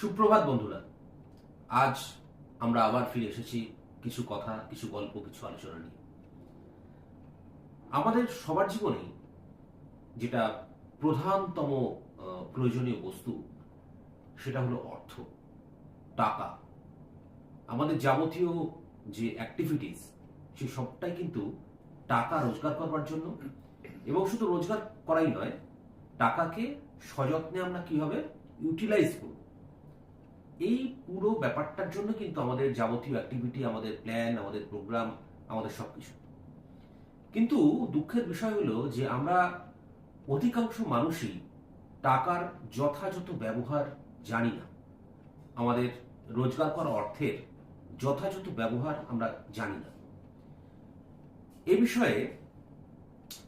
সুপ্রভাত বন্ধুরা। আজ আমরা আবার ফিরে এসেছি কিছু কথা, কিছু গল্প, কিছু আলোচনা নিয়ে। আমাদের সবার জীবনেই যেটা প্রধানতম প্রয়োজনীয় বস্তু, সেটা হলো অর্থ, টাকা। আমাদের যাবতীয় যে অ্যাক্টিভিটিস, সে সবটাই কিন্তু টাকা রোজগার করবার জন্য, এবং শুধু রোজগার করাই নয়, টাকাকে সযত্নে আমরা কিভাবে ইউটিলাইজ করব, এই পুরো ব্যাপারটার জন্য কিন্তু আমাদের যাবতীয় অ্যাক্টিভিটি, আমাদের প্ল্যান, আমাদের প্রোগ্রাম, আমাদের সবকিছু। কিন্তু দুঃখের বিষয় হলো যে আমরা অধিকাংশ মানুষই টাকার যথাযথ ব্যবহার জানি না। আমাদের রোজগার করা অর্থের যথাযথ ব্যবহার আমরা জানি না। এ বিষয়ে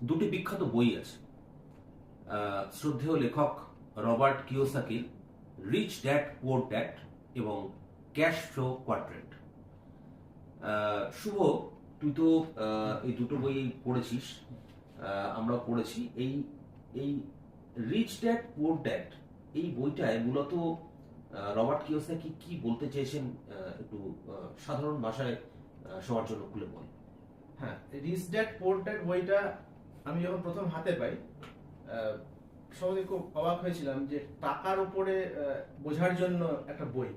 দুটি বিখ্যাত বই আছে। শ্রদ্ধেয় লেখক রবার্ট কিওসাকির রিচ ড্যাড পুয়ার ড্যাড এবং ক্যাশ ফ্লো কোয়াড্রেন্ট। শুভ, তুই তো এই দুটো বই পড়েছিস, আমরা পড়েছি। এই এই রিচ ড্যাড পুয়ার ড্যাড এই বইটায় মূলত রবার্ট কিওসাকি কি বলতে চেয়েছেন, একটু সাধারণ ভাষায় সবার জন্য খুলে বল। হ্যাঁ, রিচ ড্যাড পুয়ার ড্যাড বইটা আমি যখন প্রথম হাতে পাই, সবাই খুব অবাক হয়েছিলাম যে টাকার উপরে বোঝার জন্য একটা বই,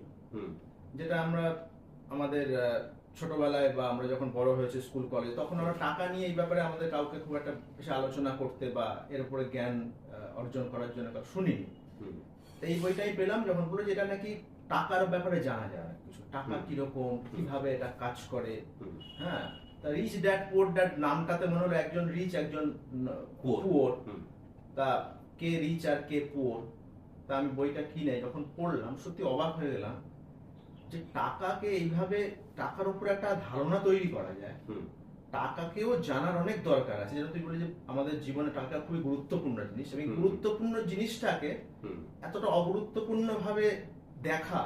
যেটা আমরা আমাদের ছোটবেলায় বা আমরা যখন বড় হয়েছে স্কুল কলেজ, তখন আমরা টাকা নিয়ে এই ব্যাপারে আমাদের কাউকে খুব একটা বেশি আলোচনা করতে বা এর উপরে জ্ঞান অর্জন করার জন্য শুনিনি। এই বইটাই পেলাম যখন বললো যেটা নাকি টাকার ব্যাপারে জানা যায় কিছু, টাকা কিরকম, কিভাবে এটা কাজ করে। হ্যাঁ, তা রিচ ড্যাড পুয়ার ড্যাড নামটাতে মনে হলো একজন রিচ, একজন পুয়ার। তা কে রিচ আর কে পুয়ার? তা আমি বইটা কিনে যখন পড়লাম, সত্যি অবাক হয়ে গেলাম যে টাকাকে এইভাবে, টাকার উপরে একটা ধারণা তৈরি করা যায়। টাকাকেও জানার অনেক দরকার আছে। যেটা তুই বলি যে আমাদের জীবনে টাকা খুবই গুরুত্বপূর্ণ জিনিস, এবং গুরুত্বপূর্ণ জিনিসটাকে এতটা অগুরুত্বপূর্ণ ভাবে দেখা,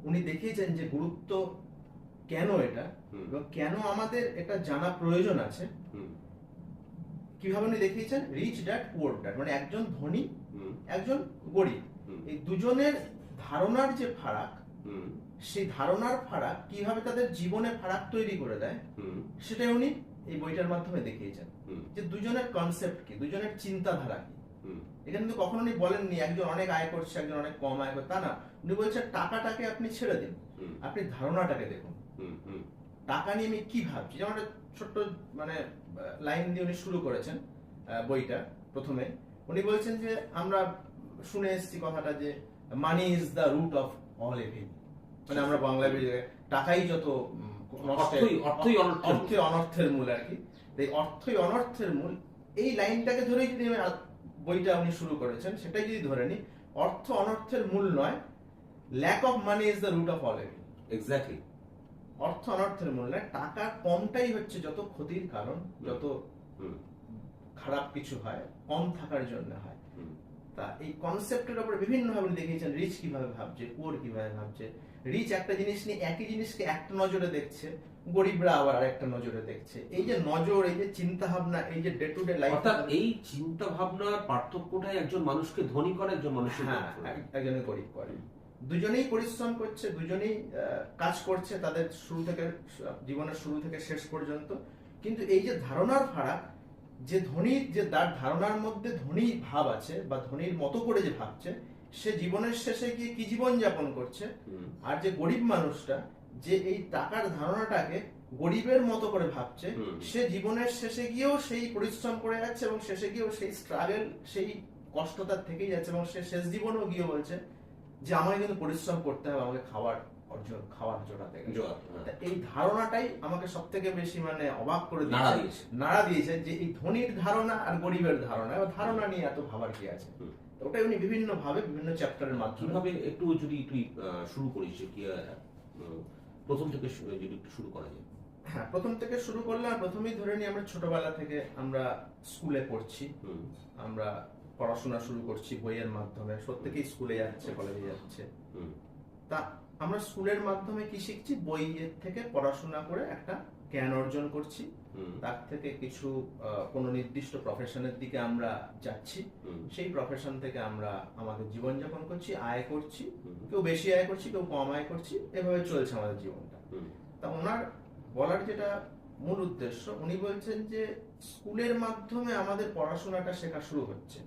উনি দেখিয়েছেন যে গুরুত্ব কেন এটা, এবং কেন আমাদের এটা জানা প্রয়োজন আছে। কিভাবে উনি দেখিয়েছেন রিচ ড্যাড পুয়ার ড্যাড, মানে একজন ধনী, একজন গরিব, এই দুজনের ধারণার যে ফারাক, সেই ধারণার ফারাক কিভাবে তাদের জীবনে ফারাক তৈরি করে দেয়, সেটাই উনি এই বইটার মাধ্যমে দেখিয়েছেন। যে দুজনের কনসেপ্ট কি, দুজনের চিন্তাধারা কি। এখানে কিন্তু কখনো উনি বলেননি একজন অনেক আয় করছে, একজন অনেক কম আয় করছে, তা না। উনি বলছেন টাকাটাকে আপনি ছেড়ে দিন, আপনি ধারণাটাকে দেখুন। টাকা নিয়ে আমি কি ভাবছি, যেমন একটা ছোট্ট মানে লাইন দিয়ে উনি শুরু করেছেন বইটা। প্রথমে উনি বলছেন যে আমরা শুনে এসেছি কথাটা যে money is the root of all evil, মানে আমরা বাংলায় টাকাই যত অর্থই অনর্থের মূল আর কি। এই অর্থই অনর্থের মূল, এই লাইনটাকে ধরেই যদি বইটা উনি শুরু করেছেন, সেটাই যদি ধরে নি, অর্থ অনর্থের মূল নয়, lack of money is the root of all evil. Exactly, অর্থ অনর্থের মূল নয়, টাকা কমটাই হচ্ছে যত ক্ষতির কারণ, যত খারাপ কিছু হয় কম থাকার জন্য হয়। তা এই কনসেপ্টের উপরে বিভিন্ন ভাবে দেখিয়েছেন রিচ কিভাবে ভাবছে, পুয়ার কিভাবে ভাবছে। রিচ একটা জিনিস নিয়ে একই জিনিসকে একটা নজরে দেখছে, গরিবরা আবার আরেকটা নজরে দেখছে। এই যে নজর, এই যে চিন্তা ভাবনা, এই যে ডে টু ডে লাইফ, অর্থাৎ এই চিন্তা ভাবনার পার্থক্যটাই একজন মানুষকে ধনী করে, একজন মানুষকে একজনে গরিব করে। দুজনেই পরিশ্রম করছে, দুজনেই কাজ করছে তাদের জীবনের শুরু থেকে শেষ পর্যন্ত, কিন্তু এই যে ধারণার ফারাক, যে ধনী, যে তার ধারণার মধ্যে ধনী ভাব আছে বা ধনীর মতো করে যে ভাবছে, সে জীবনের শেষে গিয়ে কি জীবন যাপন করছে, আর যে গরিব মানুষটা যে এই টাকার ধারণাটাকে গরিবের মতো করে ভাবছে, সে জীবনের শেষে গিয়েও সেই পরিশ্রম করে যাচ্ছে, এবং শেষে গিয়েও সেই স্ট্রাগল, সেই কষ্ট তার থেকেই যাচ্ছে, এবং সে শেষ জীবনেও গিয়ে বলছে যে আমাকে কিন্তু পরিশ্রম করতে হবে, আমাকে খাওয়ার জোটাতে। এই ধারণাটাই আমাকে সব থেকে বেশি মানে অবাক করে নাড়া দিয়েছে, যে এই ধনীর ধারণা আর গরিবের ধারণা নিয়ে এত ভাবার কি আছে। ওটাই উনি বিভিন্ন ভাবে বিভিন্ন চ্যাপ্টারের মাধ্যমে। একটু যদি তুই শুরু করিস, কি প্রথম থেকে যদি একটু শুরু করা যায়। হ্যাঁ, প্রথম থেকে শুরু করলে, প্রথমেই ধরে নিই আমরা ছোটবেলা থেকে আমরা স্কুলে পড়ছি, আমরা পড়াশোনা শুরু করছি বইয়ের মাধ্যমে, প্রত্যেকেই স্কুলে যাচ্ছে, কলেজে যাচ্ছে। তা আমরা স্কুলের মাধ্যমে কি শিখছি, বইয়ের থেকে পড়াশোনা করে একটা জ্ঞান অর্জন করছি, তার থেকে কিছু কোনো নির্দিষ্ট প্রফেশনের দিকে আমরা যাচ্ছি, সেই প্রফেশন থেকে আমরা আমাদের জীবনযাপন করছি, আয় করছি, কেউ বেশি আয় করছি, কেউ কম আয় করছি, এভাবে চলছে আমাদের জীবনটা। তা ওনার বলার যেটা মূল উদ্দেশ্য, উনি বলছেন যে স্কুলের মাধ্যমে আমাদের পড়াশোনাটা শেখা শুরু হচ্ছে,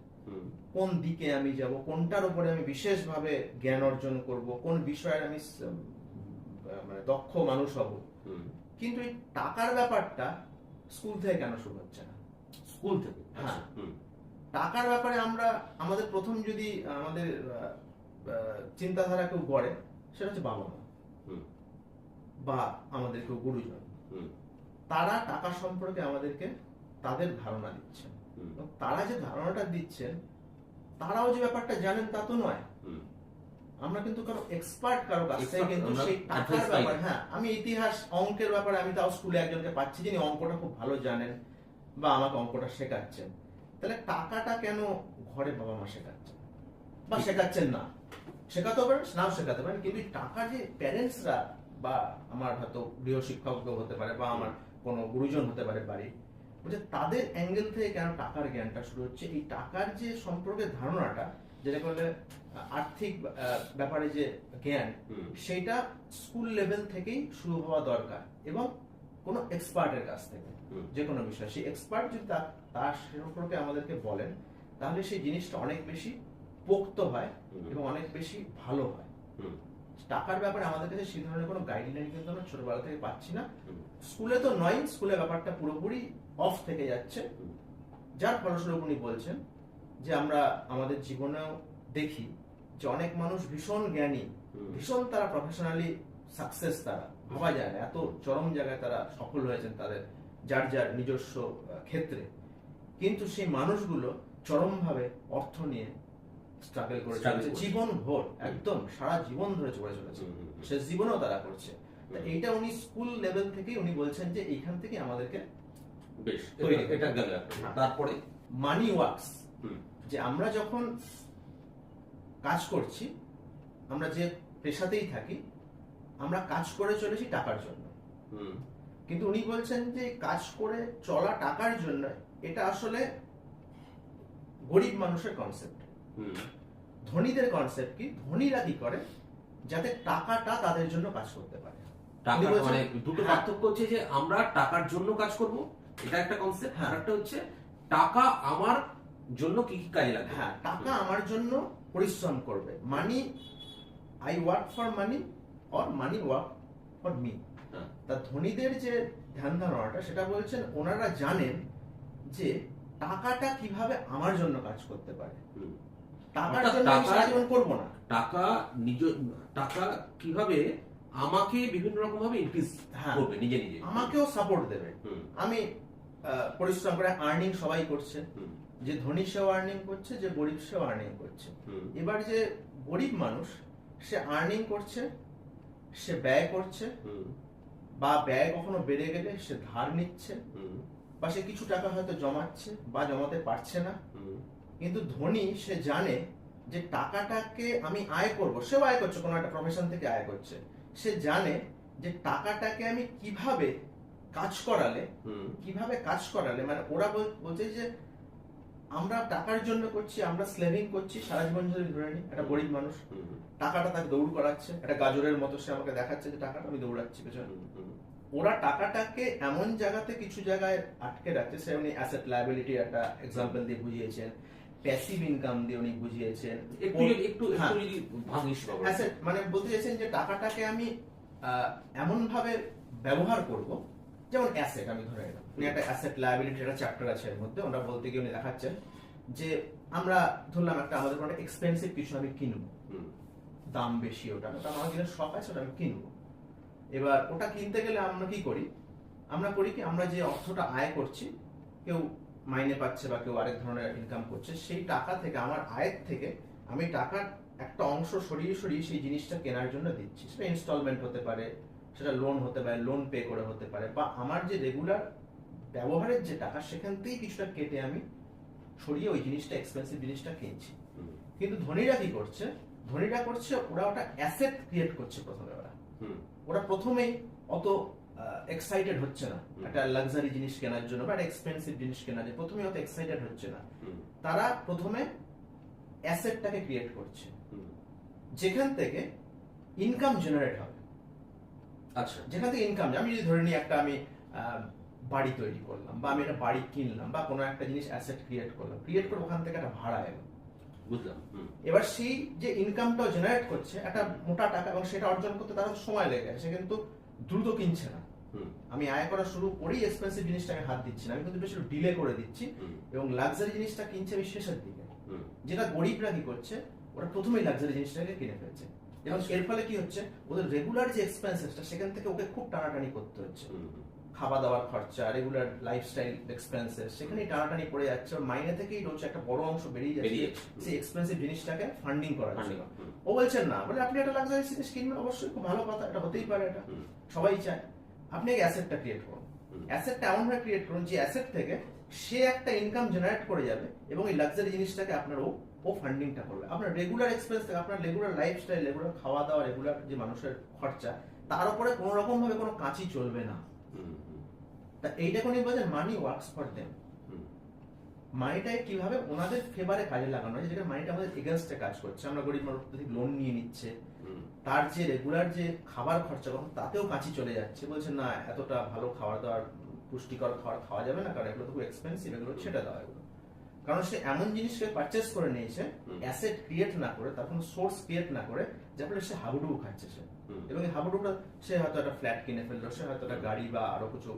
কোন দিকে আমি যাব, কোনটার উপরে আমি বিশেষভাবে জ্ঞান অর্জন করব, কোন বিষয়ে আমি মানে দক্ষ মানুষ হব। কিন্তু এই টাকার ব্যাপারটা স্কুল থেকে কেন শুরু হচ্ছে না? স্কুল থেকে? হ্যাঁ, টাকার ব্যাপারে আমরা আমাদের প্রথম যদি আমাদের চিন্তাধারা কেউ গড়ে, সেটা হচ্ছে বাবা মা বা আমাদের কেউ গুরুজন। তারা টাকা সম্পর্কে আমাদেরকে তাদের ধারণা দিচ্ছেন। তারা যে ধারণাটা দিচ্ছেন, তারাও যে ব্যাপারটা জানেন তা তো নয়। আমরা কিন্তু কারো এক্সপার্ট কারো কাছ থেকে কিন্তু সেই টাকার ব্যাপারে, হ্যাঁ, আমি ইতিহাস অঙ্কের ব্যাপারে আমি তাও স্কুলে একজনকে পাচ্ছি যিনি অঙ্কটা খুব ভালো জানেন বা আমাকে অঙ্কটা শেখাচ্ছেন। তাহলে টাকাটা কেন ঘরে বাবা মা শেখাচ্ছেন বা শেখাচ্ছেন না? শেখাতে পারেন, নাও শেখাতে পারেন, কিন্তু টাকা যে প্যারেন্টসরা বা আমার হয়তো গৃহ শিক্ষক হতে পারে বা আমার কোনো গুরুজন হতে পারে বাড়ি, বলছে তাদের অ্যাঙ্গেল থেকে কেন টাকার জ্ঞানটা শুরু হচ্ছে? এই টাকার যে সম্পর্কে ধারণাটা, যেটা করলে আর্থিক ব্যাপারে যে জ্ঞান, সেটা স্কুল লেভেল থেকেই শুরু হওয়া দরকার এবং কোনো এক্সপার্টের কাছ থেকে। যে কোনো বিষয় সেই এক্সপার্ট যদি তার সম্পর্কে আমাদেরকে বলেন, তাহলে সেই জিনিসটা অনেক বেশি পোক্ত হয় এবং অনেক বেশি ভালো হয়। টাকার ব্যাপারে আমাদের কাছে সেই ধরনের কোনো গাইডলাইন কিন্তু আমরা ছোটবেলা থেকে পাচ্ছি না। স্কুলে তো নয়, স্কুলে ব্যাপারটা পুরোপুরি অফ থেকে যাচ্ছে, যার ফলস্বরূপ উনি বলছেন যে আমরা আমাদের জীবনেও দেখি যে অনেক মানুষ ভীষণ জ্ঞানী, ভীষণ তারা প্রফেশনালি সাকসেস, তারা ভাবা যায় না এত চরম জায়গায় তারা সফল হয়েছেন তাদের যার যার নিজস্ব ক্ষেত্রে, কিন্তু সেই মানুষগুলো চরমভাবে অর্থ নিয়ে স্ট্রাগল করে চলেছে জীবন ভোর, একদম সারা জীবন ধরে চলে চলেছে, শেষ জীবনেও তারা করছে। এইটা উনি স্কুল লেভেল থেকে উনি বলছেন যে এইখান থেকে আমাদেরকে বেশ এটা গেল। তারপরে মানি ওয়ার্কস, যে আমরা যখন কাজ করছি, আমরা যে পেশাতেই থাকি, আমরা কাজ করে চলেছি টাকার জন্য। কিন্তু উনি বলছেন যে কাজ করে চলা টাকার জন্য, এটা আসলে গরিব মানুষের কনসেপ্ট। ধনীদের কনসেপ্ট কি? ধনীরা কি করে যাতে টাকাটা তাদের জন্য কাজ করতে পারে। টাকা মানে দুটো পার্থক্য হচ্ছে যে আমরা টাকার জন্য কাজ করব, এটা একটা কনসেপ্ট, আর একটা হচ্ছে টাকা আমার জন্য কি কি কাজে লাগবে। হ্যাঁ, টাকা আমার জন্য পরিশ্রম করবে। Money, I work for money or money work for me. তা ধনীদের যে ধ্যান ধারণাটা, সেটা বলছেন ওনারা জানেন যে টাকাটা কিভাবে আমার জন্য কাজ করতে পারে, টাকার জন্য আমি সারা জীবন করব না। টাকা কিভাবে আমাকে বিভিন্ন রকম ভাবে ইনক্রিজ করবে, নিজে নিজে আমাকেও সাপোর্ট দেবে। আমি পরিশ্রম করে আর্নিং সবাই করছে, যে ধনী সেও আর্নিং করছে, যে গরিব সেও আর্নিং করছে। এবার যে গরিব মানুষ, সে আর্নিং করছে, সে ব্যয় করছে, বা ব্যয় কখনো বেড়ে গেলে সে ধার নিচ্ছে, বা সে কিছু টাকা হয়তো জমাচ্ছে বা জমাতে পারছে না। কিন্তু ধনী সে জানে যে টাকাটাকে আমি আয় করব, সেও আয় করছে, কোনো একটা প্রফেশন থেকে আয় করছে, সে জানে যে টাকাটাকে আমি কিভাবে কাজ করালে মানে ওরা বলছে যে আমরা টাকার জন্য করছি, আমরা স্লেভিং করছি সারা জীবন ধরে। ধরে নি একটা গরিব মানুষ, টাকাটা তাকে দৌড় করাচ্ছে, একটা গাজরের মতো সে আমাকে দেখাচ্ছে যে টাকাটা আমি দৌড়াচ্ছি পেছনে। ওরা টাকাটাকে এমন জায়গাতে কিছু জায়গায় আটকে রাখছে, সে উনি অ্যাসেট লায়াবিলিটি একটা এক্সাম্পল দিয়ে বুঝিয়েছেন, প্যাসিভ ইনকাম দিয়ে উনি বুঝিয়েছেন। একটু অ্যাসেট মানে বলতে চাইছেন যে টাকাটাকে আমি এমন ভাবে ব্যবহার করব, যেমন অ্যাসেট আমি ধরে নিলাম, উনি একটা অ্যাসেট লায়াবিলিটি একটা চ্যাপ্টার আছে এর মধ্যে, ওরা বলতে গিয়ে উনি দেখাচ্ছেন যে আমরা ধরলাম একটা আমাদের কোনো এক্সপেন্সিভ কিছু আমি কিনবো, দাম বেশি, ওটা আমার যেটা শখ আছে ওটা আমি কিনবো। এবার ওটা কিনতে গেলে আমরা কি করি? আমরা যে অর্থটা আয় করছি, কেউ মাইনে পাচ্ছে বা কেউ আরেক ধরনের ইনকাম করছে, সেই টাকা থেকে, আমার আয়ের থেকে আমি টাকার একটা অংশ সরিয়ে সেই জিনিসটা কেনার জন্য দিচ্ছি। সেটা ইনস্টলমেন্ট হতে পারে, সেটা লোন হতে পারে, লোন পে করে হতে পারে, বা আমার যে রেগুলার ব্যবহারের যে টাকা, সেখান থেকেই কিছুটা কেটে আমি সরিয়ে ওই জিনিসটা, এক্সপেন্সিভ জিনিসটা কিনছি। কিন্তু ধনীরা কি করছে? ওরা ওটা অ্যাসেট ক্রিয়েট করছে প্রথমে। ওরা প্রথমেই অত এক্সাইটেড হচ্ছে না একটা লাক্সারি জিনিস কেনার জন্য বা একটা এক্সপেন্সিভ জিনিস কেনার জন্য, প্রথমে অত এক্সাইটেড হচ্ছে না, তারা প্রথমে অ্যাসেটটাকে ক্রিয়েট করছে যেখান থেকে ইনকাম জেনারেট হবে। আচ্ছা, যেখান থেকে ইনকাম, আমি যদি ধরে নিই একটা আমি বাড়ি তৈরি করলাম বা আমি একটা বাড়ি কিনলাম বা কোনো একটা জিনিস অ্যাসেট ক্রিয়েট করলাম, ক্রিয়েট করে ওখান থেকে একটা ভাড়া এলো, বুঝলাম। এবার সেই যে ইনকামটাও জেনারেট করছে একটা মোটা টাকা, এবং সেটা অর্জন করতে তার সময় লেগে সে কিন্তু দ্রুত কিনছে না। আমি আয় করা শুরু করেই এক্সপেন্সিভ জিনিসটাকে হাত দিচ্ছি না, আমি কিন্তু বেশি ডিলে করে দিচ্ছি এবং লাক্সারি জিনিসটা কিনছে আমি শেষের দিকে। যেটা গরিবরা কি করছে, ওরা প্রথমেই লাক্সারি জিনিসটাকে কিনে ফেলছে এবং এর ফলে কি হচ্ছে, ওদের রেগুলার যে এক্সপেন্সেসটা সেখান থেকে ওকে খুব টানাটানি করতে হচ্ছে। খাওয়া দাওয়ার খরচা, রেগুলার লাইফস্টাইল এক্সপেন্সেস, সেখানেই টানাটানি পড়ে যাচ্ছে। মাইনে থেকেই রোজ একটা বড় অংশ বেরিয়ে যাচ্ছে সেই এক্সপেন্সিভ জিনিসটাকে ফান্ডিং করার জন্য। ও বলছেন না, বলে আপনি একটা লাক্সারি জিনিস কিনবেন, অবশ্যই খুব ভালো কথা, এটা হতেই পারে, এটা সবাই চায়। আপনি অ্যাসেটটা ক্রিয়েট করুন, অ্যাসেটটা এমনভাবে ক্রিয়েট করুন যে অ্যাসেট থেকে সে একটা ইনকাম জেনারেট করে যাবে এবং এই লাক্সারি জিনিসটাকে আপনার ও ফান্ডিংটা করবে। আপনার রেগুলার এক্সপেন্স থেকে, আপনার রেগুলার লাইফস্টাইল, রেগুলার খাওয়া দাওয়া, রেগুলার যে মানুষের খরচা, তার উপরে কোনো রকম ভাবে কোনো কাঁচি চলবে না। তা এইটা কোন বলেন মানি ওয়ার্কস ফর দেম। মানিটাকে কিভাবে ওনাদের ফেভারে কাজে লাগানো হয়, যেটা মানিটা আমাদের এগেইনস্টে কাজ করছে। আমরা গরিব মানুষ লোন নিয়ে নিচ্ছে, তার যে রেগুলার যে খাবার খরচা কখন তাতেও কাঁচি চলে যাচ্ছে, বলছে না এতটা ভালো খাবার দাবার, পুষ্টিকর খাবার খাওয়া যাবে না, কারণ এগুলো তো খুব এক্সপেন্সিভ, এগুলো ছেড়ে দেওয়া এগুলো। কারণ সে এমন জিনিসকে পারচেস করে নিয়েছে অ্যাসেট ক্রিয়েট না করে, তার কোনো সোর্স ক্রিয়েট না করে, যার ফলে সে হাবুডুবু খাচ্ছে সে। এবং এই হাবুডুবুটা, সে হয়তো একটা ফ্ল্যাট কিনে ফেললো, সে হয়তো একটা গাড়ি বা আরো কিছু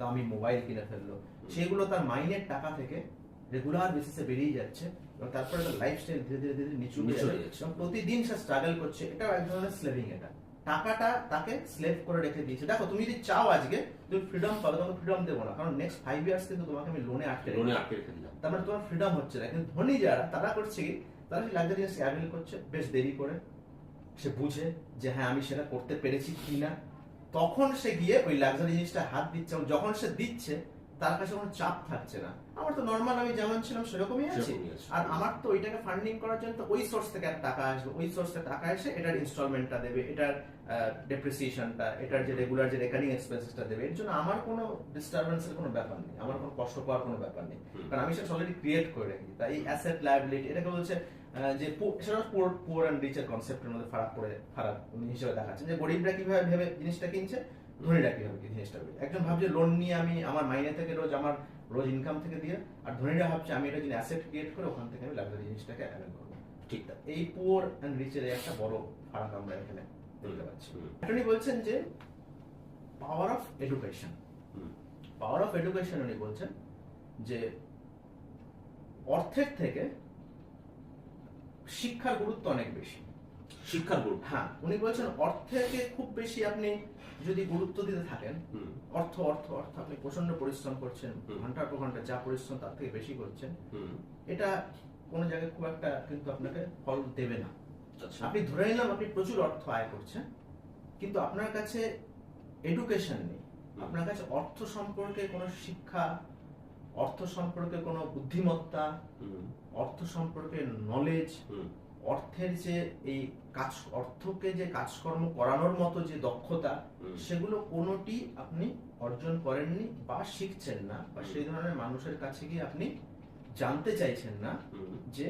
দামি মোবাইল কিনে ফেললো, সেগুলো তার মাইনের টাকা থেকে রেগুলার বেসিসে বেরিয়ে যাচ্ছে এবং তারপরে তার লাইফস্টাইল ধীরে ধীরে ধীরে নিচু হয়ে যাচ্ছে এবং প্রতিদিন সে স্ট্রাগল করছে। এটাও এক ধরনের স্লেভিং। এটা টাকাটা তাকে স্লেভ করে রেখে দিয়েছে। দেখো, তুমি যদি চাও আজকে তুমি ফ্রিডম পাবে, তোমাকে ফ্রিডম দেবো না, কারণ নেক্সট 5 ইয়ার্স কিন্তু তোমাকে আমি লোনে আটকে রেখে দিলাম, তার মানে তোমার ফ্রিডম হচ্ছে না। কিন্তু ধনী যারা, তারা করছে কি, তারা সেই লাক্সারি জিনিস অ্যাভেল করছে বেশ দেরি করে, সে বুঝে যে হ্যাঁ আমি সেটা করতে পেরেছি কিনা, তখন সে গিয়ে ওই লাক্সারি জিনিসটা হাত দিচ্ছে এবং যখন সে দিচ্ছে তার কাছে কোনো চাপ থাকছে না। আমার তো নর্মাল, আমি যেমন ছিলাম সেরকমই আছি, আর আমার তো ওইটাকে ফান্ডিং করার জন্য ওই সোর্স থেকে একটা টাকা আসবে, ওই সোর্স থেকে টাকা এসে এটার ইনস্টলমেন্টটা দেবে, এটার ডেপ্রিসিয়েশনটা, এটার যে রেগুলার যে রেকারিং এক্সপেন্সেসটা দেবে। এর জন্য আমার কোনো ডিস্টারবেন্সের কোনো ব্যাপার নেই, আমার কোনো কষ্ট পাওয়ার কোনো ব্যাপার নেই, কারণ আমি সেটা অলরেডি ক্রিয়েট করে রেখেছি। তাই এই অ্যাসেট লায়াবিলিটি, এটাকে বলছে যে সেটা পুয়ার অ্যান্ড রিচের কনসেপ্টের মধ্যে ফারাক হিসেবে দেখাচ্ছে, যে গরিবরা কিভাবে ভেবে জিনিসটা কিনছে, ধনীরা কিভাবে জিনিসটা কিনছে। একজন ভাবছে লোন নিয়ে আমি আমার মাইনে থেকে রোজ ইনকাম থেকে দিয়ে, আর ধনীরা ভাবছে আমি এটা যদি অ্যাসেট ক্রিয়েট করে ওখান থেকে আমি লাক্সারি জিনিসটাকে অ্যাভেল করবো। ঠিক, এই পুয়ার অ্যান্ড রিচের একটা বড় ফারাক আমরা এখানে দেখতে পাচ্ছি। উনি বলছেন যে power of education, power of education উনি বলছেন যে অর্থের থেকে শিক্ষার গুরুত্ব অনেক বেশি। শিক্ষার গুরুত্ব, হ্যাঁ, উনি বলছেন অর্থকে খুব বেশি আপনি যদি গুরুত্ব দিতে থাকেন, অর্থ অর্থ অর্থ, আপনি প্রচন্ড পরিশ্রম করছেন, ঘন্টার পর ঘন্টা যা পরিশ্রম তার থেকে বেশি করছেন, এটা কোন জায়গায় খুব একটা কিন্তু আপনাকে ফল দেবে না। আপনি ধরে নিলাম আপনি প্রচুর অর্থ আয় করছেন, কিন্তু আপনার কাছে এডুকেশন নেই, আপনার কাছে অর্থ সম্পর্কে কোনো শিক্ষা, অর্থ সম্পর্কে কোনো বুদ্ধিমত্তা, অর্থ সম্পর্কে নলেজ, অর্থের যে এই কাজ, অর্থকে যে কাজকর্ম করানোর মতো যে দক্ষতা, সেগুলো কোনোটি আপনি অর্জন করেননি বা শিখছেন না, বা সেই ধরনের মানুষের কাছে গিয়ে আপনি জানতে চাইছেন না যে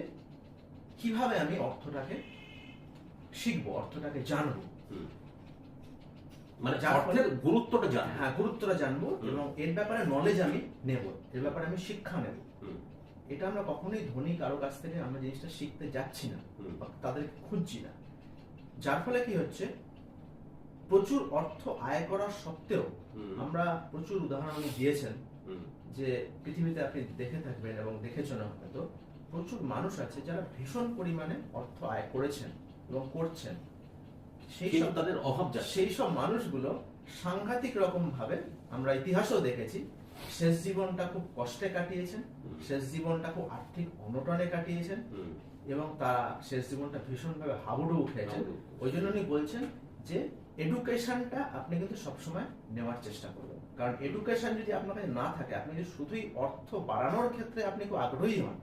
কিভাবে আমি অর্থটাকে শিখবো, অর্থটাকে জানবো, মানে অর্থের গুরুত্বটা জানবো। হ্যাঁ, গুরুত্বটা জানবো এবং এর ব্যাপারে নলেজ আমি নেব, এর ব্যাপারে আমি শিক্ষা নেব। এটা আমরা কখনোই ধনী কারো কাছ থেকে আমরা জিনিসটা শিখতে যাচ্ছি না, তাদেরকে খুঁজছি না, যার ফলে কি হচ্ছে, প্রচুর অর্থ আয় করার সত্ত্বেও আমরা প্রচুর উদাহরণ দিয়েছেন যে পৃথিবীতে আপনি দেখে থাকবেন এবং দেখেছেন হয়তো, প্রচুর মানুষ আছে যারা ভীষণ পরিমাণে অর্থ আয় করেছেন এবং করছেন, সেই সব মানুষগুলো সাংঘাতিক রকম ভাবে আমরা ইতিহাসেও দেখেছি শেষ জীবনটা খুব কষ্টে কাটিয়েছেন, শেষ জীবনটা খুব আর্থিক অনটনে কাটিয়েছেন এবং তারা শেষ জীবনটা ভীষণভাবে হাবুডুবু খেয়েছেন। ওই জন্য উনি বলছেন যে এডুকেশনটা আপনি কিন্তু সবসময় নেওয়ার চেষ্টা করবেন, কারণ এডুকেশন যদি আপনার কাছে না থাকে, আপনি যদি শুধুই অর্থ বাড়ানোর ক্ষেত্রে আপনি খুব আগ্রহী হন,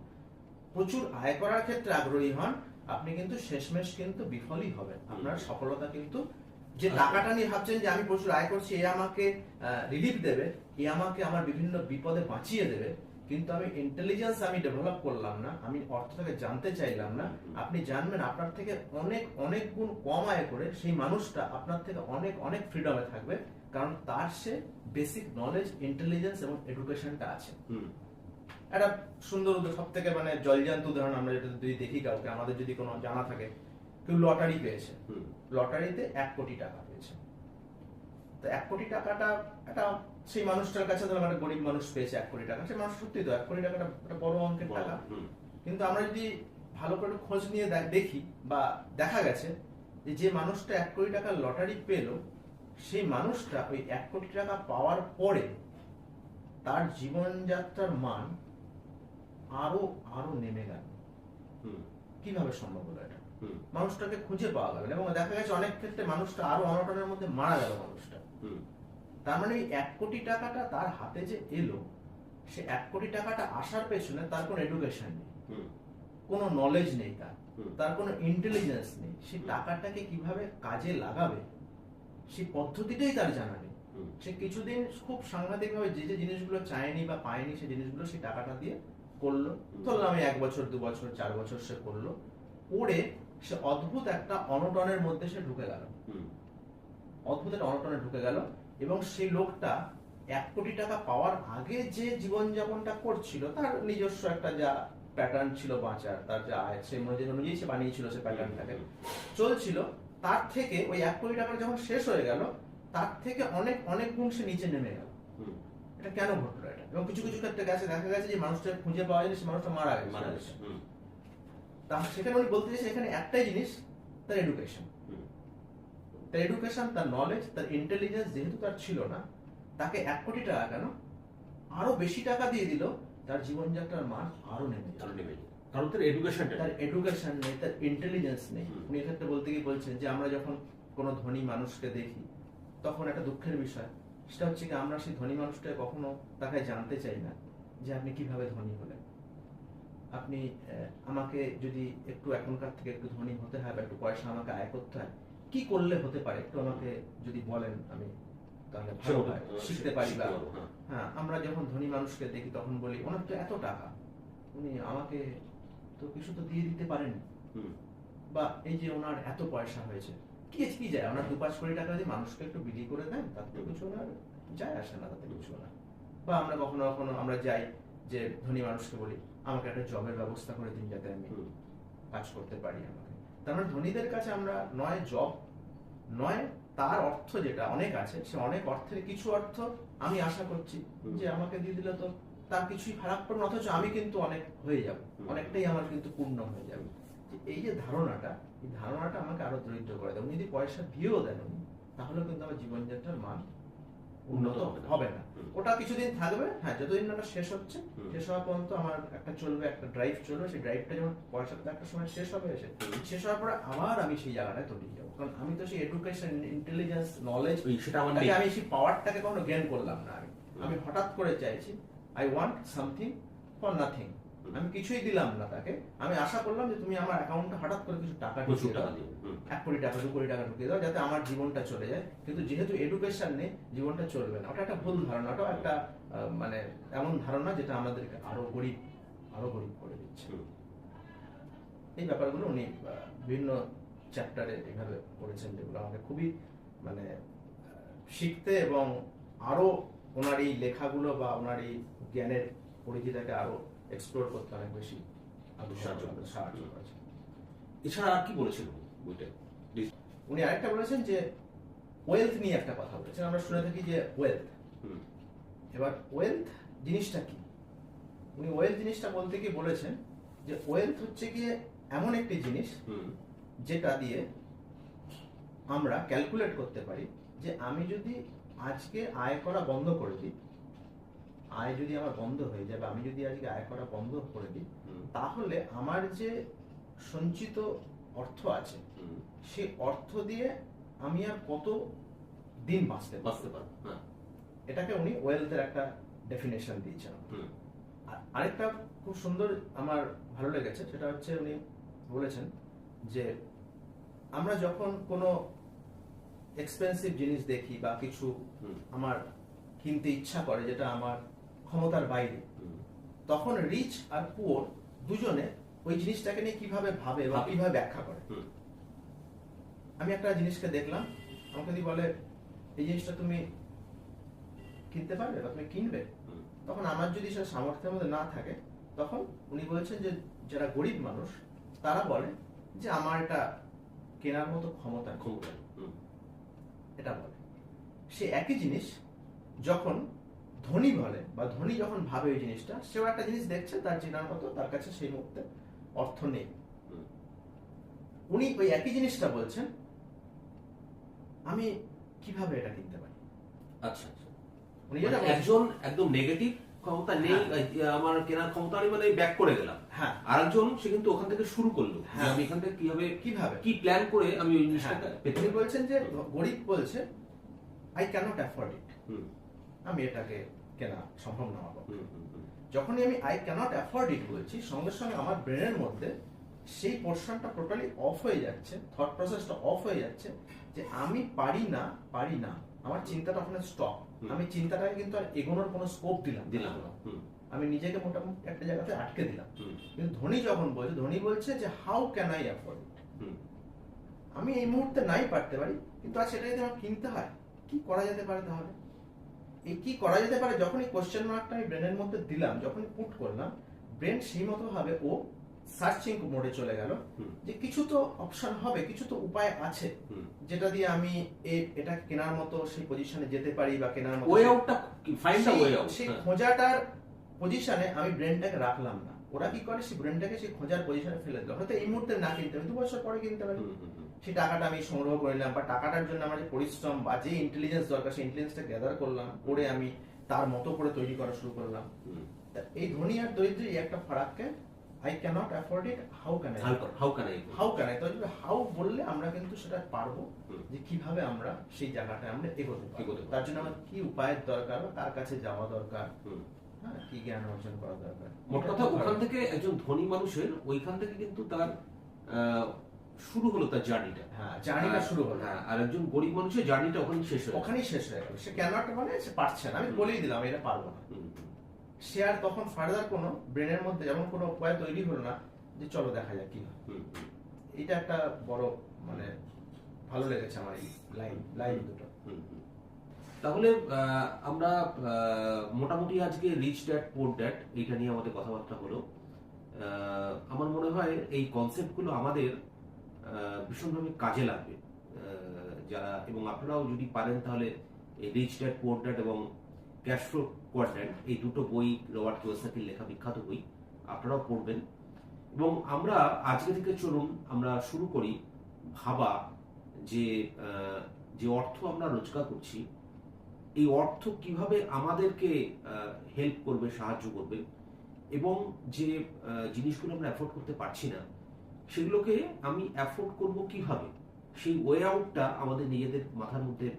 প্রচুর আয় করার ক্ষেত্রে আগ্রহী হন, আপনি কিন্তু শেষমেশ কিন্তু বিফলই হবেন, আপনার সফলতা কিন্তু যে টাকাটা নিয়ে ভাবছেন যে আমি প্রচুর আয় করছি, এ আমাকে রিলিফ দেবে, এ আমাকে আমার বিভিন্ন বিপদে বাঁচিয়ে দেবে, কিন্তু আমি ইন্টেলিজেন্স আমি ডেভেলপ করলাম না, আমি অর্থটাকে জানতে চাইলাম না। আপনি জানবেন আপনার থেকে অনেক অনেক গুণ কম আয় করে সেই মানুষটা আপনার থেকে অনেক অনেক ফ্রিডমে থাকবে, কারণ তার সে বেসিক নলেজ, ইন্টেলিজেন্স এবং এডুকেশনটা আছে। একটা সুন্দর সব থেকে মানে জলজান্ত উদাহরণ আমরা যদি দেখি, কাউকে আমাদের যদি কোনো জানা থাকে, কেউ লটারি পেয়েছে, লটারিতে 1 কোটি টাকা পেয়েছে, তো 1 কোটি টাকাটা একটা সেই মানুষটার কাছে ধরো মানে গরিব মানুষ পেয়েছে 1 কোটি টাকা, সেই মানুষ সত্যি তো 1 কোটি টাকাটা একটা বড় অঙ্কের টাকা। কিন্তু আমরা যদি ভালো করে খোঁজ নিয়ে দেখি বা দেখা গেছে যে মানুষটা 1 কোটি টাকার লটারি পেল, সেই মানুষটা ওই 1 কোটি টাকা পাওয়ার পরে তার জীবনযাত্রার মান আরো আরো নেমে গেল। কিভাবে সম্ভব হলো এটা? মানুষটাকে খুঁজে পাওয়া গেল এবং দেখা গেছে অনেক ক্ষেত্রে মানুষটা আরো অনটনের মধ্যে মারা গেল মানুষটা। তার মানে এই 1 কোটি টাকাটা তার হাতে যে এলো, সে 1 কোটি টাকাটা আসার পেছনে তার কোনো এডুকেশন নেই, কোনো নলেজ নেই, তার কোনো ইন্টেলিজেন্স নেই। সেই টাকাটাকে কিভাবে কাজে লাগাবে সেই পদ্ধতিটাই তার জানা নেই। সে কিছুদিন খুব সাংঘাতিক ভাবে যে যে জিনিসগুলো চায়নি বা পায়নি সেই জিনিসগুলো সেই টাকাটা দিয়ে করলো, ধরলাম 1 বছর 2 বছর 4 বছর সে করলো, করে সে অদ্ভুত একটা অনটনের মধ্যে সে ঢুকে গেল, অদ্ভুত একটা অনটনে ঢুকে গেল। এবং সেই লোকটা 1 কোটি টাকা পাওয়ার আগে যে জীবনযাপনটা করছিল, তার নিজস্ব একটা যা প্যাটার্ন ছিল বাঁচার, তার যা আয় সেই অনুযায়ী সে বানিয়েছিল, সে প্যাটার্নটাকে চলছিল, তার থেকে ওই 1 কোটি টাকা যখন শেষ হয়ে গেল, তার থেকে অনেক অনেক গুণ সে নিচে নেমে গেল। এটা কেন ঘটলো এটা? এবং কিছু কিছু ক্ষেত্রে দেখা গেছে যে মানুষটা খুঁজে পাওয়া যায়, সে মানুষটা মারা গেছে। সেখানে উনি বলতে চাইছে এখানে একটাই জিনিস, তার এডুকেশন। তার এডুকেশন, তার নলেজ, তার ইন্টেলিজেন্স যেহেতু তার ছিল না, তাকে 1 কোটি টাকা কেন আরো বেশি টাকা দিয়ে দিল, তার জীবনযাত্রার মান আরো নেমে গেল। কারণ তার এডুকেশন নেই, তার ইন্টেলিজেন্স নেই। উনি এক্ষেত্রে বলতে গিয়ে বলছেন যে আমরা যখন কোনো ধনী মানুষকে দেখি, তখন একটা দুঃখের বিষয়, সেটা হচ্ছে কি আমরা সেই ধনী মানুষটাকে কখনো তাকে জানতে চাই না যে আপনি কিভাবে ধনী হলেন। আপনি আমাকে যদি একটু এখনকার থেকে একটু ধনী হতে হয় বা একটু পয়সা আমাকে আয় করতে হয়, কি করলে হতে পারে একটু আমাকে যদি বলেন, আমি তাহলে ভালো হয়, শিখতে পারি। বা হ্যাঁ, আমরা যখন ধনী মানুষকে দেখি তখন বলি ওনার তো এত টাকা, উনি আমাকে তো কিছু তো দিয়ে দিতে পারেন, বা এই যে ওনার এত পয়সা হয়েছে, কি যায়, ওনার 2-5 কোটি টাকা যদি মানুষকে একটু বিলি করে দেন, তাতে কিছু ওনার যায় আসে না, তাতে কিছু না। বা আমরা কখনো কখনো আমরা যাই যে ধনী মানুষকে বলি আমাকে একটা জবের ব্যবস্থা করে দিন যাতে আমি কাজ করতে পারি আমাকে। তার মানে ধনীদের কাছে আমরা নয় জব, নয় তার অর্থ যেটা অনেক আছে, সে অনেক অর্থের কিছু অর্থ আমি আশা করছি যে আমাকে দিয়ে দিলে তো তার কিছুই খারাপ পড়বে না, অথচ আমি কিন্তু অনেক হয়ে যাব, অনেকটাই আমার কিন্তু পূর্ণ হয়ে যাবে। এই যে ধারণাটা, এই ধারণাটা আমাকে আরো দরিদ্র করে দেয়। উনি যদি পয়সা দিয়েও দেন উনি, তাহলে কিন্তু আমার জীবনযাত্রার মান উন্নত হবে না। ওটা কিছুদিন থাকবে, হ্যাঁ, যতদিন ওটা শেষ হচ্ছে, শেষ হওয়া পর্যন্ত আমার একটা চলবে, একটা ড্রাইভ চলবে, সেই ড্রাইভটা যখন পয়সাটা একটা সময় শেষ হবে, শেষ হওয়ার পরে আবার আমি সেই জায়গাটায় তৈরি যাবো, কারণ আমি তো সেই এডুকেশন, ইন্টেলিজেন্স, নলেজ, সেটা আমি সেই পাওয়ারটাকে কখনো গেইন করলাম না। আমি হঠাৎ করে চাইছি I want something for nothing, আমি কিছুই দিলাম না তাকে, আমি আশা করলাম যে তুমি আমার অ্যাকাউন্টে হঠাৎ করে কিছু টাকা ঢুকিয়ে দাও, 1 কোটি টাকা 2 কোটি টাকা ঢুকিয়ে দাও, যাতে আমার জীবনটা চলে যায়। কিন্তু যেহেতু এডুকেশন নেই, জীবনটা চলবে না। ওটা একটা ভুল ধারণা, ওটা একটা মানে এমন ধারণা যেটা আমাদেরকে আরো গরিব করে দিচ্ছে। এই ব্যাপারগুলো উনি বিভিন্ন চ্যাপ্টারে এভাবে করেছেন, যেগুলো আমাকে খুবই মানে শিখতে এবং আরো ওনার এই লেখাগুলো বা ওনার এই জ্ঞানের পরিধিটাকে আরো এক্সপ্লোর করতে অনেক বেশি সাহায্য করেছে। এছাড়া আর কি বলেছেন বইটা? উনি আরেকটা বলেছেন যে ওয়েলথ নিয়ে একটা কথা বলেছেন। আমরা শুনে থাকি যে ওয়েলথ, এবার ওয়েলথ জিনিসটা কি? উনি ওয়েলথ জিনিসটা বলতে গিয়ে বলেছেন যে ওয়েলথ হচ্ছে গিয়ে এমন একটি জিনিস যেটা দিয়ে আমরা ক্যালকুলেট করতে পারি যে আমি যদি আজকে আয় করা বন্ধ করে দিই, আয় যদি আমার বন্ধ হয়ে যায়, বা আমি যদি আজকে আয় করা বন্ধ করে দিই, তাহলে আমার যে সঞ্চিত অর্থ আছে সেই অর্থ দিয়ে আমি আর কত দিন বাঁচতে পারবো। এটাকে উনি ওয়েলথের একটা ডেফিনেশন দিয়েছেন। আরেকটা খুব সুন্দর আমার ভালো লেগেছে, সেটা হচ্ছে উনি বলেছেন যে আমরা যখন কোনো এক্সপেন্সিভ জিনিস দেখি বা কিছু হুম। আমার কিনতে ইচ্ছা করে যেটা আমার ক্ষমতার বাইরে, হুম। তখন রিচ আর পুয়ার দুজনে ওই জিনিসটাকে নিয়ে কিভাবে ভাবে বা ভাবে। কিভাবে ব্যাখ্যা করে। হুম। আমি একটা জিনিসকে দেখলাম, আমাকে যদি বলে এই জিনিসটা তুমি কিনতে পারবে বা তুমি কিনবে, হুম। তখন আমার যদি সেটা সামর্থ্যের মধ্যে না থাকে, তখন উনি বলছেন যে যারা গরিব মানুষ তারা বলে যে আমার এটা কেনার মতো ক্ষমতা নেই। ক্ষমতা। হুম। এটা বলে। সে একই জিনিস যখন ধনী বলে বা ধনী যখন ভাবে ওই জিনিসটা, সেও একটা জিনিস দেখছে তার চেনার মতো, তার কাছে সেই মুহূর্তে অর্থ নেই। হুম। উনি ওই একই জিনিসটা বলছেন, আমি কিভাবে এটা কিনতে পারি। আচ্ছা আচ্ছা। উনি যেটা মানে বলছেন- একজন একদম নেগেটিভ ক্ষমতা নেই, আমার কেনার ক্ষমতা নেই, মানে ব্যাক করে গেলাম। হ্যাঁ, আরেকজন সে কিন্তু ওখান থেকে শুরু করলো যে হ্যাঁ। আমি এখান থেকে কিভাবে কিভাবে কি প্ল্যান করে আমি ওই হ্যাঁ, জিনিসটাকে পেতে উনি পারি। বলছেন যে গরিব বলছে I can't afford it, hmm. আমি এটাকে কেনা সম্ভব না আমার পক্ষে। হুম। হুম। হুম। যখনই আমি আই ক্যানট অ্যাফোর্ড ইট বলছি, সঙ্গে সঙ্গে আমার ব্রেনের মধ্যে সেই পোর্শনটা টোটালি অফ হয়ে যাচ্ছে, থট প্রসেসটা অফ হয়ে যাচ্ছে যে আমি পারি না, পারি না। আমার চিন্তাটা ওখানে স্টপ। হুম। আমি চিন্তাটাকে কিন্তু আর এগোনোর কোনো স্কোপ দিলাম দিলাম না। না। হুম। আমি নিজেকে মোটামুটি একটা জায়গাতে আটকে দিলাম। হুম। কিন্তু ধনী যখন বলছে, ধনী বলছে যে how can I afford it, hmm. আমি এই মুহূর্তে নাই পারতে পারি, কিন্তু আর সেটা যদি আমার কিনতে হয়, কি করা যেতে পারে তাহলে? এই কি করা যেতে পারে, যখন এই কোশ্চেন মার্কটা আমি ব্রেনের মধ্যে দিলাম, যখন পুট করলাম, ব্রেন সেই মতো ভাবে ও সার্চিং মোডে চলে গেল হুম। যে কিছু তো অপশন হবে, কিছু তো উপায় আছে হুম। যেটা দিয়ে আমি এটা কেনার মতো সেই পজিশনে যেতে পারি বা কেনার মতো ওয়ে আউটটা ফাইন্ড দ্য ওয়ে আউট। সেই খোঁজাটার পজিশনে আমি ব্রেনটাকে রাখলাম না। ওরা কি করে, সেই ব্রেনটাকে সেই খোঁজার পজিশনে ফেলে দিল। হয়তো এই মুহূর্তে না কিনতে হবে, 2 বছর পরে কিনতে পারি। সেই টাকাটা আমি সংগ্রহ করে নিলাম, বা টাকাটার জন্য আমার যে পরিশ্রম বা যে ইন্টেলিজেন্স দরকার, সেই ইন্টেলিজেন্সটা গ্যাদার করলাম, করে আমি তার মতো করে তৈরি করা শুরু করলাম। তা এই ধনী আর দরিদ্র এই একটা ফারাককে, I can't afford it, how can I, how can I. How can I, তবে হাউ বললে আমরা কিন্তু সেটা পারবো হুম। যে কিভাবে আমরা সেই জায়গাটায় আমরা এগোতে পারবো। এগোতে পারবো। তার জন্য আমার কি উপায়ের দরকার বা কার কাছে যাওয়া দরকার, হুম। হ্যাঁ, কি জ্ঞান অর্জন করা দরকার। মোট কথা ওখান থেকে একজন ধনী মানুষের ওইখান থেকে কিন্তু তার শুরু হলো তার জার্নিটা। হ্যাঁ, জার্নিটা শুরু হলো। হ্যাঁ, আর একজন গরিব মানুষের জার্নিটা ওখানেই শেষ হয়ে ওখানেই শেষ হয়ে গেল। সে ক্যানট মানে সে পারছে না, আমি হুম। বলেই দিলাম এটা পারবো না। সে আর তখন ফার্দার কোনো ব্রেনের মধ্যে যেমন কোনো উপায় তৈরি হলো না যে চলো দেখা যাক কি হয়। এটা একটা বড় মানে ভালো লেগেছে আমার এই লাইন দুটো। তাহলে আমরা মোটামুটি আজকে রিচ ড্যাড পোর ড্যাড এইটা নিয়ে আমাদের কথাবার্তা হলো। আমার মনে হয় এই কনসেপ্টগুলো আমাদের ভীষণভাবে কাজে লাগবে যারা, এবং আপনারাও যদি পারেন তাহলে এই রিচ ড্যাড পোর ড্যাড এবং ক্যাশ ফ্লো কোয়াড্র্যান্ট, এই দুটো বই রবার্ট কিওসাকির লেখা বিখ্যাত বই, আপনারাও পড়বেন। এবং আমরা আজকে থেকে চলুন আমরা শুরু করি ভাবা যে যে অর্থ আমরা রোজগার করছি, এই অর্থ কিভাবে আমাদেরকে হেল্প করবে, সাহায্য করবে, এবং যে জিনিসগুলো আমরা অ্যাফোর্ড করতে পারছি না সেগুলোকে আমি অ্যাফোর্ড করব কিভাবে, সেই ওয়ে আউটটা আমাদের নিজেদের মাথার মধ্যে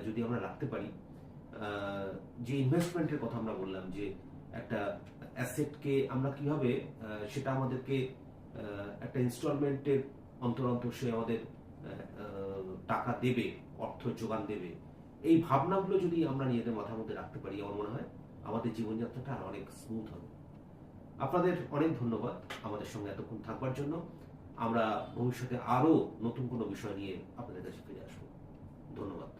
যদি আমরা রাখতে পারি। যে ইনভেস্টমেন্টের কথা আমরা বললাম, যে একটা অ্যাসেটকে আমরা কিভাবে সেটা আমাদেরকে একটা ইনস্টলমেন্টের অন্তর সে আমাদের টাকা দেবে, অর্থ যোগান দেবে, এই ভাবনাগুলো যদি আমরা নিজেদের মাথার মধ্যে রাখতে পারি, আমার মনে হয় আমাদের জীবনযাত্রাটা আরো অনেক স্মুথ হবে। আপনাদের অনেক ধন্যবাদ আমাদের সঙ্গে এতক্ষণ থাকবার জন্য। আমরা ভবিষ্যতে আরো নতুন কোনো বিষয় নিয়ে আপনাদের কাছে ফিরে আসবো। ধন্যবাদ।